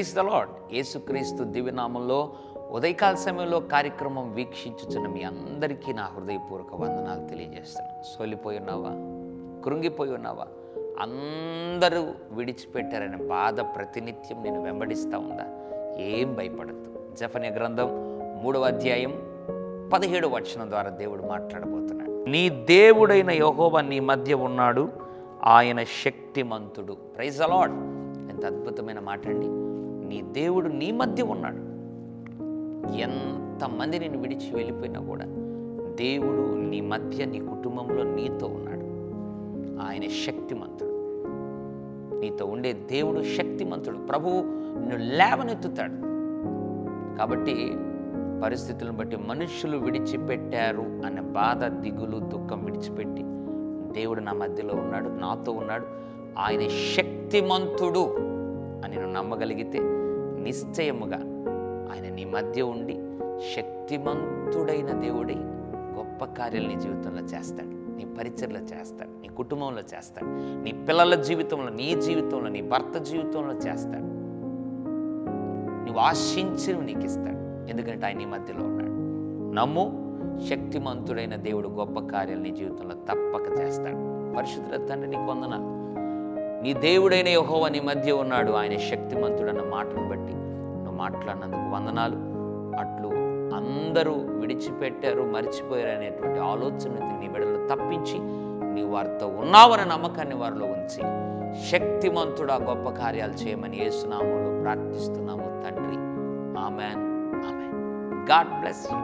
Praise the lord. యేసుక్రీస్తు దివ్యనామంలో ఉదయకాల సమయంలో కార్యక్రమం వీక్షించుచున్న మీ అందరికీ నా హృదయపూర్వక వందనాలు తెలియజేస్తున్నాను. సోలిపోయి ఉన్నావా? కృంగిపోయి ఉన్నావా? అందరూ విడిచిపెట్టారనే బాధ ప్రతినిత్యం నేను వెంబడిస్తూ ఉందా? ఏం భయపడద్దు. జెఫన్యా గ్రంథం 3వ అధ్యాయం 17వ వచనం ద్వారా దేవుడు మాట్లాడబోతున్నాడు. నీ దేవుడైన యెహోవా నీ మధ్య ఉన్నాడు, ఆయన శక్తిమంతుడు. Praise the Lord. ఎంత అద్భుతమైన మాట అండి. నీ దేవుడు నీ మధ్య ఉన్నాడు. ఎంతమంది నేను విడిచి వెళ్ళిపోయినా కూడా దేవుడు నీ మధ్య, నీ కుటుంబంలో నీతో ఉన్నాడు. ఆయన శక్తిమంతుడు. నీతో ఉండే దేవుడు శక్తిమంతుడు. ప్రభువు నిన్ను లేవనెత్తుతాడు. కాబట్టి పరిస్థితులను బట్టి మనుషులు విడిచిపెట్టారు అనే బాధ, దిగులు, దుఃఖం విడిచిపెట్టి దేవుడు నా మధ్యలో ఉన్నాడు, నాతో ఉన్నాడు, ఆయన శక్తిమంతుడు అని నువ్వు నమ్మగలిగితే నిశ్చయముగా ఆయన నీ మధ్య ఉండి శక్తిమంతుడైన దేవుడై గొప్ప కార్యాలు నీ జీవితంలో చేస్తాడు, నీ పరిచర్లో చేస్తాడు, నీ కుటుంబంలో చేస్తాడు, నీ పిల్లల జీవితంలో, నీ జీవితంలో, నీ భర్త జీవితంలో చేస్తాడు. నువ్వు ఆశించినవి నీకు ఇస్తాడు. ఎందుకంటే ఆయన నీ మధ్యలో ఉన్నాడు. నమ్ము. శక్తిమంతుడైన దేవుడు గొప్ప కార్యాలు నీ జీవితంలో తప్పక చేస్తాడు. పరిశుద్ధుల తండ్రి, నీకు వందనాలు. నీ దేవుడైన యెహోవా నీ మధ్య ఉన్నాడు, ఆయన శక్తిమంతుడు అన్న మాటను బట్టి నువ్వు మాట్లాడినందుకు వందనాలు. అట్లు అందరూ విడిచిపెట్టారు, మర్చిపోయారు అనేటువంటి ఆలోచన నీ బిడ్డలను తప్పించి నీవు వారితో ఉన్నావన్న నమ్మకాన్ని వారిలో ఉంచి శక్తిమంతుడు ఆ గొప్ప కార్యాలు చేయమని యేసు నామములో ప్రార్థిస్తున్నాము తండ్రి. Amen. Amen. God bless you.